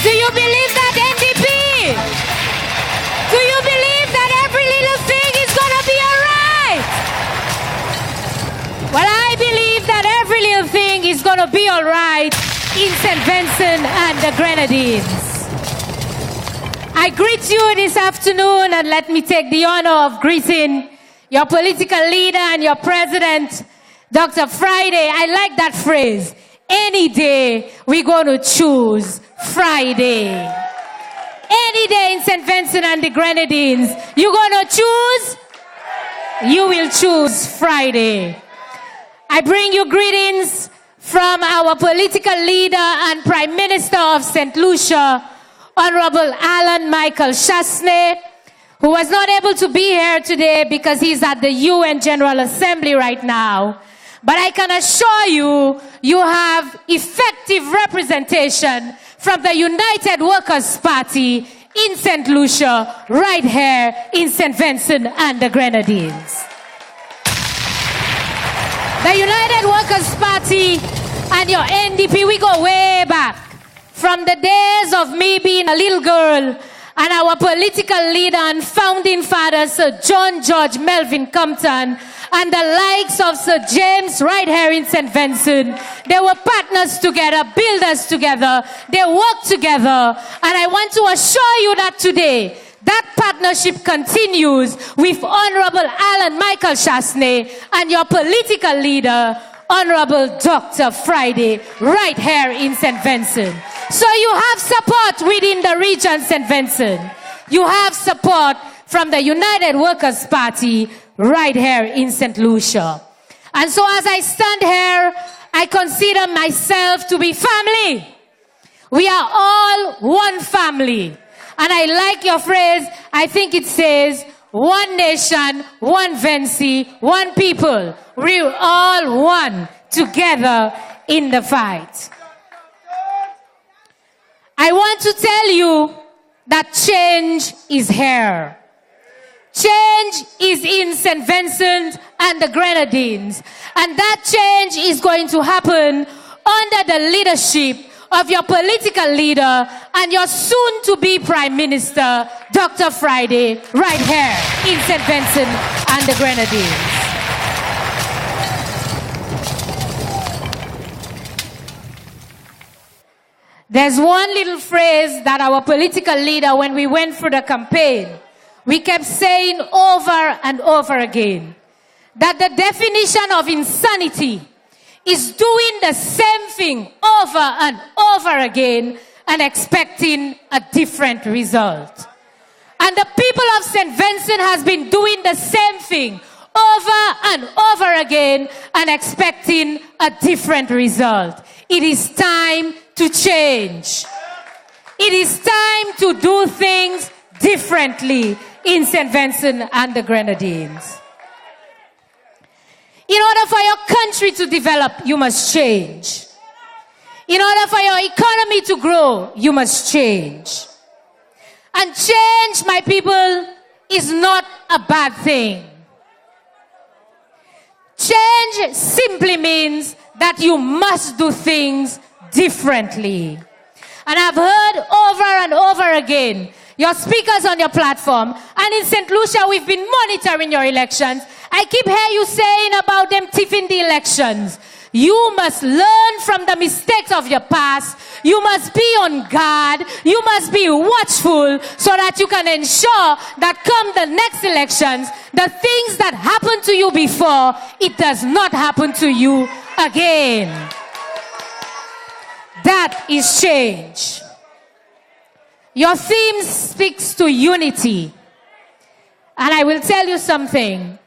Do you believe that, NDP? Do you believe that every little thing is going to be all right? Well, I believe that every little thing is going to be all right in St. Vincent and the Grenadines. I greet you this afternoon, and let me take the honor of greeting your political leader and your president, Dr. Friday. I like that phrase. Any day, we're going to choose Friday. Any day in St. Vincent and the Grenadines, you're going to choose? You will choose Friday. I bring you greetings from our political leader and Prime Minister of St. Lucia, Honorable Alan Michael Chasney, who was not able to be here today because he's at the UN General Assembly right now. But I can assure you, you have effective representation from the United Workers' Party in St. Lucia, right here in St. Vincent and the Grenadines. The United Workers' Party and your NDP, we go way back. From the days of me being a little girl and our political leader and founding father, Sir John George Melvin Compton, and the likes of Sir James right here in St. Vincent. They were partners together, builders together, they worked together. And I want to assure you that today, that partnership continues with Honorable Alan Michael Chasney and your political leader, Honorable Dr. Friday, right here in St. Vincent. So you have support within the region, St. Vincent. You have support from the United Workers' Party right here in St. Lucia. And so as I stand here, I consider myself to be family. We are all one family. And I like your phrase. I think it says, one nation, one Vinci, one people. We're all one together in the fight. I want to tell you that change is here. Change is in St. Vincent and the Grenadines. And that change is going to happen under the leadership of your political leader and your soon-to-be Prime Minister, Dr. Friday, right here in St. Vincent and the Grenadines. There's one little phrase that our political leader, when we went through the campaign, we kept saying over and over again, that the definition of insanity is doing the same thing over and over again and expecting a different result. And the people of St. Vincent has been doing the same thing over and over again and expecting a different result. It is time to change. It is time to do things differently in St. Vincent and the Grenadines. In order for your country to develop, you must change. In order for your economy to grow, you must change. And change, my people, is not a bad thing. Change simply means that you must do things differently. And I've heard over and over again, your speakers on your platform, and in St. Lucia, we've been monitoring your elections. I keep hearing you saying about them tiffing the elections. You must learn from the mistakes of your past. You must be on guard. You must be watchful so that you can ensure that come the next elections, the things that happened to you before, it does not happen to you again. That is change. Your theme speaks to unity. And I will tell you something.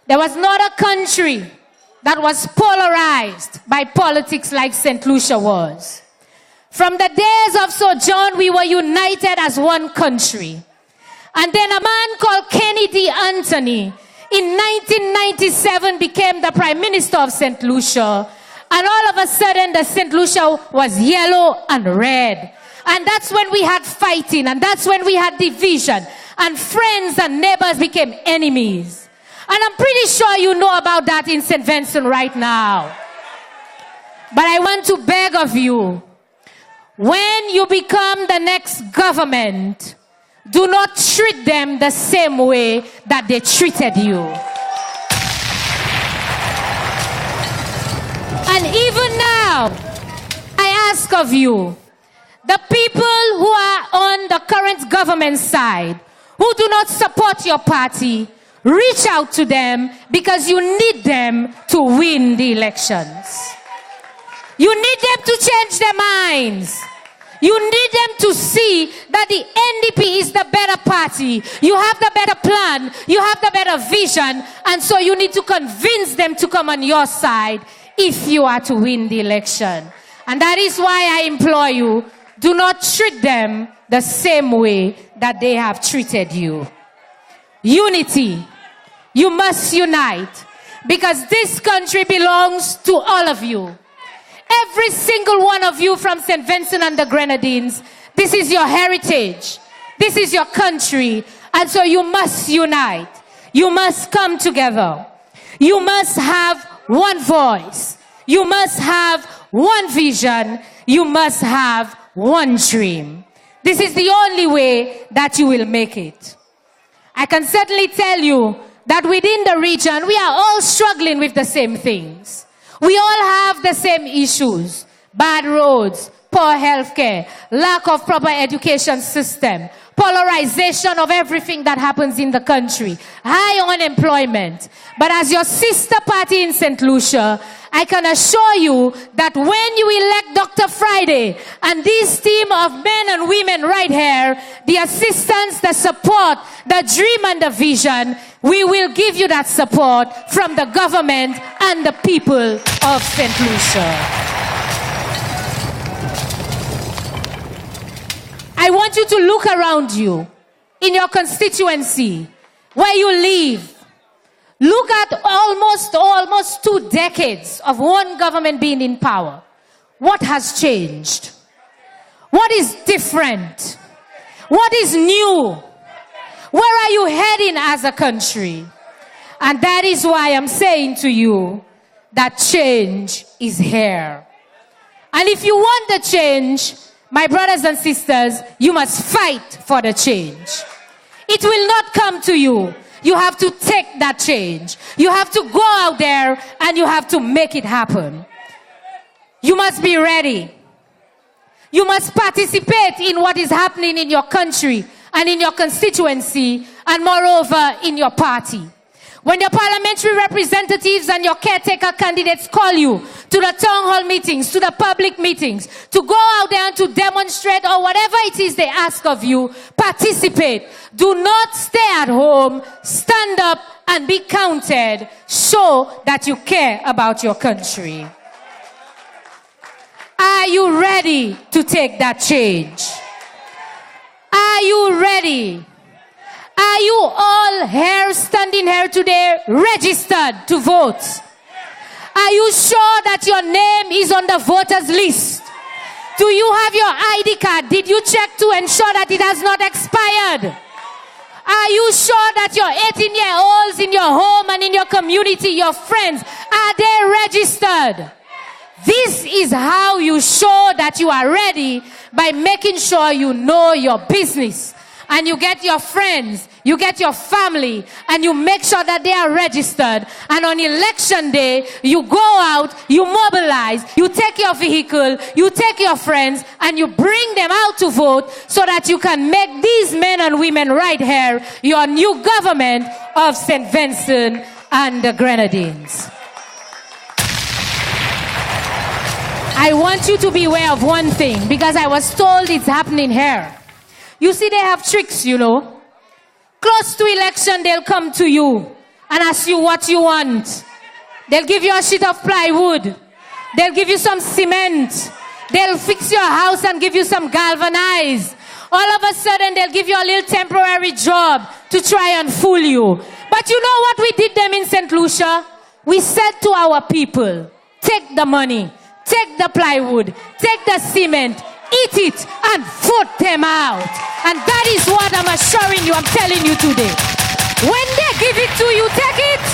There was not a country that was polarized by politics like St. Lucia was. From the days of Sir John, we were united as one country. And then a man called Kennedy Anthony in 1997 became the Prime Minister of St. Lucia. And all of a sudden, the St. Lucia was yellow and red. And that's when we had fighting, and that's when we had division. And friends and neighbors became enemies. And I'm pretty sure you know about that in St. Vincent right now. But I want to beg of you, when you become the next government, do not treat them the same way that they treated you. And even now, I ask of you, the people who are on the current government side, who do not support your party, reach out to them because you need them to win the elections. You need them to change their minds. You need them to see that the NDP is the better party. You have the better plan. You have the better vision. And so you need to convince them to come on your side if you are to win the election. And that is why I implore you, do not treat them the same way that they have treated you. Unity. You must unite because this country belongs to all of you. Every single one of you from St. Vincent and the Grenadines, this is your heritage. This is your country. And so you must unite. You must come together. You must have one voice. You must have one vision. You must have one dream. This is the only way that you will make it. I can certainly tell you that within the region, we are all struggling with the same things. We all have the same issues. Bad roads, poor healthcare, lack of proper education system, polarization of everything that happens in the country, high unemployment. But as your sister party in St. Lucia, I can assure you that when you elect Dr. Friday and this team of men and women right here, the assistance, the support, the dream and the vision, we will give you that support from the government and the people of St. Lucia. I want you to look around you in your constituency, where you live. Look at almost 2 decades of one government being in power. What has changed? What is different? What is new? Where are you heading as a country? And that is why I'm saying to you that change is here. And if you want the change, my brothers and sisters, you must fight for the change. It will not come to you. You have to take that change. You have to go out there and you have to make it happen. You must be ready. You must participate in what is happening in your country and in your constituency and moreover in your party. When your parliamentary representatives and your caretaker candidates call you to the town hall meetings, to the public meetings, to go out there and to demonstrate or whatever it is they ask of you, participate. Do not stay at home. Stand up and be counted. Show that you care about your country. Are you ready to take that change? Are you ready? Are you all here, standing here today, registered to vote? Are you sure that your name is on the voters list? Do you have your ID card? Did you check to ensure that it has not expired? Are you sure that your 18-year-olds in your home and in your community, your friends, are they registered? This is how you show that you are ready, by making sure you know your business. And you get your friends, you get your family, and you make sure that they are registered. And on election day, you go out, you mobilize, you take your vehicle, you take your friends, and you bring them out to vote so that you can make these men and women right here your new government of St. Vincent and the Grenadines. I want you to be aware of one thing, because I was told it's happening here. You see, they have tricks, you know. Close to election, they'll come to you and ask you what you want. They'll give you a sheet of plywood. They'll give you some cement. They'll fix your house and give you some galvanized. All of a sudden, they'll give you a little temporary job to try and fool you. But you know what we did them in St. Lucia? We said to our people, take the money, take the plywood, take the cement, eat it and vote them out. And that is what I'm assuring you, I'm telling you today. When they give it to you, take it.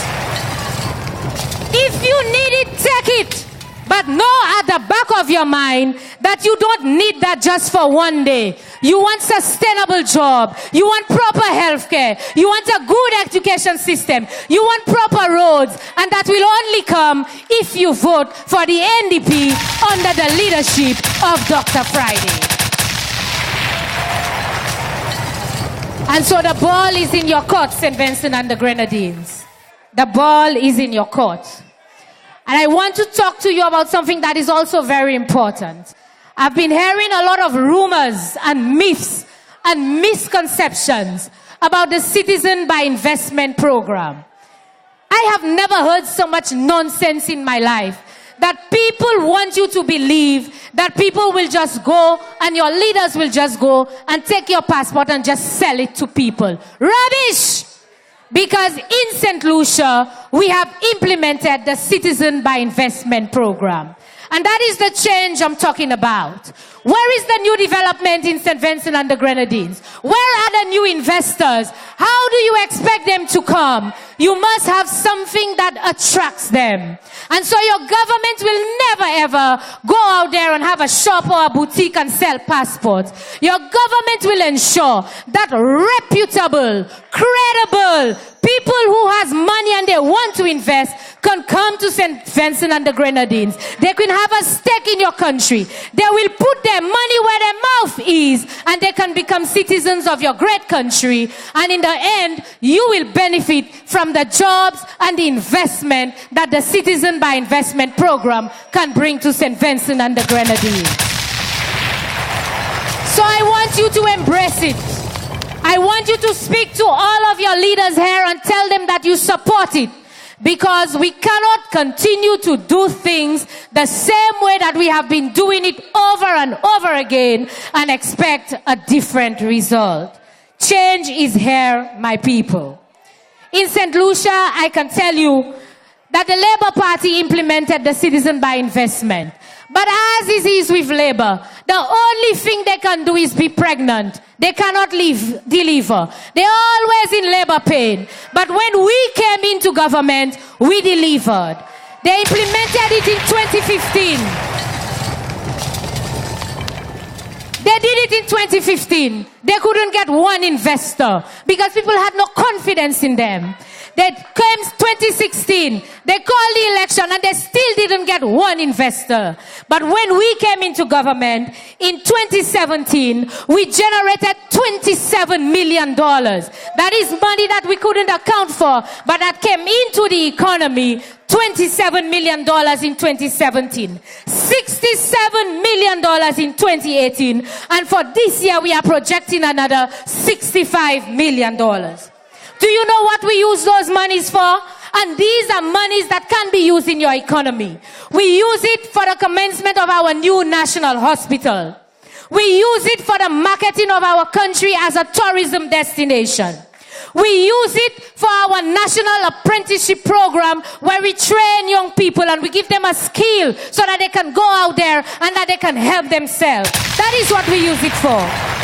If you need it, take it. But know at the back of your mind that you don't need that just for one day. You want sustainable job. You want proper health care. You want a good education system. You want proper roads. And that will only come if you vote for the NDP under the leadership of Dr. Friday. And so the ball is in your court, St. Vincent and the Grenadines. The ball is in your court. And I want to talk to you about something that is also very important. I've been hearing a lot of rumors and myths and misconceptions about the Citizen by Investment program. I have never heard so much nonsense in my life that people want you to believe that people will just go and your leaders will just go and take your passport and just sell it to people. Rubbish! Because in St. Lucia, we have implemented the Citizen by Investment program. And that is the change I'm talking about. Where is the new development in St. Vincent and the Grenadines? Where are the new investors? How do you expect them to come? You must have something that attracts them. And so your government will never ever go out there and have a shop or a boutique and sell passports. Your government will ensure that reputable, credible people who has money and they want to invest can come to St. Vincent and the Grenadines. They can have a stake in your country. They will put their money where their mouth is and they can become citizens of your great country. And in the end, you will benefit from the jobs and the investment that the Citizen by Investment program can bring to St. Vincent and the Grenadines. So I want you to embrace it. I want you to speak to all of your leaders here and tell them that you support it. Because we cannot continue to do things the same way that we have been doing it over and over again and expect a different result. Change is here, my people. In St. Lucia, I can tell you that the Labour Party implemented the Citizen by Investment. But as it is with Labour, the only thing they can do is be pregnant. They cannot deliver. They're always in labor pain. But when we came into government, we delivered. They implemented it in 2015. They did it in 2015. They couldn't get one investor because people had no confidence in them. They came 2016, they called the election and they still didn't get one investor. But when we came into government in 2017, we generated $27 million. That is money that we couldn't account for, but that came into the economy. $27 million in 2017, $67 million in 2018, and for this year we are projecting another $65 million. Do you know what we use those monies for? And these are monies that can be used in your economy. We use it for the commencement of our new national hospital. We use it for the marketing of our country as a tourism destination. We use it for our national apprenticeship program where we train young people and we give them a skill so that they can go out there and that they can help themselves. That is what we use it for.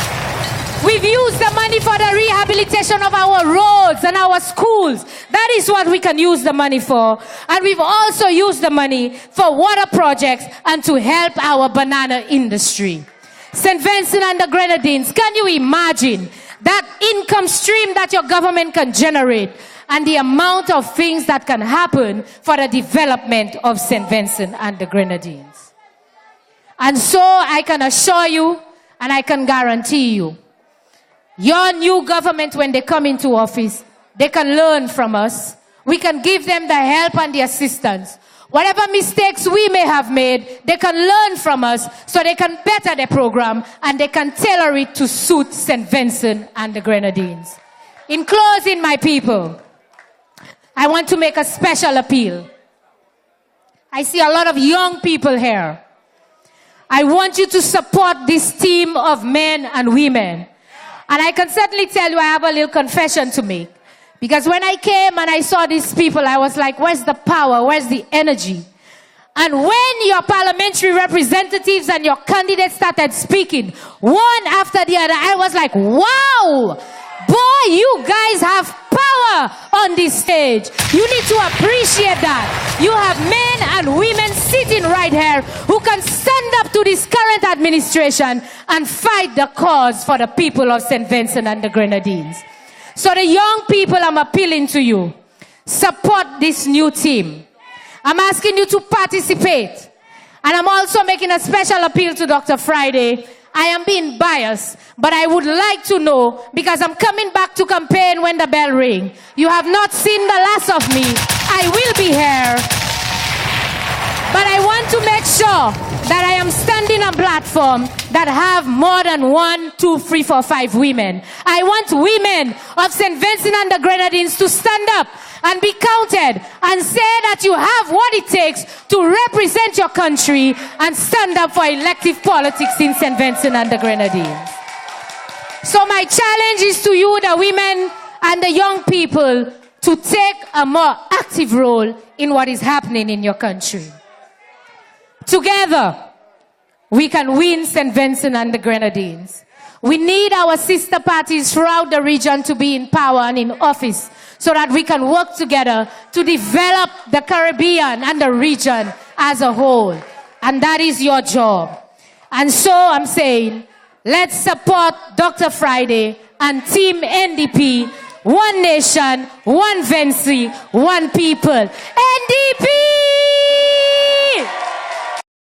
We've used the money for the rehabilitation of our roads and our schools. That is what we can use the money for. And we've also used the money for water projects and to help our banana industry. St. Vincent and the Grenadines, can you imagine that income stream that your government can generate and the amount of things that can happen for the development of St. Vincent and the Grenadines? And so I can assure you and I can guarantee you, your new government, when they come into office, they can learn from us. We can give them the help and the assistance. Whatever mistakes we may have made, they can learn from us so they can better their program and they can tailor it to suit St. Vincent and the Grenadines. In closing, my people, I want to make a special appeal. I see a lot of young people here. I want you to support this team of men and women. And I can certainly tell you I have a little confession to make. Because when I came and I saw these people, I was like, where's the power? Where's the energy? And when your parliamentary representatives and your candidates started speaking, one after the other, I was like, wow! Boy, you guys have power on this stage. You need to appreciate that. You have men and women sitting right here who can stand up to this current administration and fight the cause for the people of St. Vincent and the Grenadines. So the young people, I'm appealing to you. Support this new team. I'm asking you to participate. And I'm also making a special appeal to Dr. Friday. I am being biased, but I would like to know, because I'm coming back to campaign when the bell rings. You have not seen the last of me. I will be here. But I want to make sure that I am standing on a platform that have more than 1, 2, 3, 4, 5 women. I want women of St. Vincent and the Grenadines to stand up and be counted and say that you have what it takes to represent your country and stand up for elective politics in St. Vincent and the Grenadines. So my challenge is to you, the women and the young people, to take a more active role in what is happening in your country. Together, we can win St. Vincent and the Grenadines. We need our sister parties throughout the region to be in power and in office so that we can work together to develop the Caribbean and the region as a whole. And that is your job. And so I'm saying, let's support Dr. Friday and Team NDP. One nation, one Vinci, one people. NDP!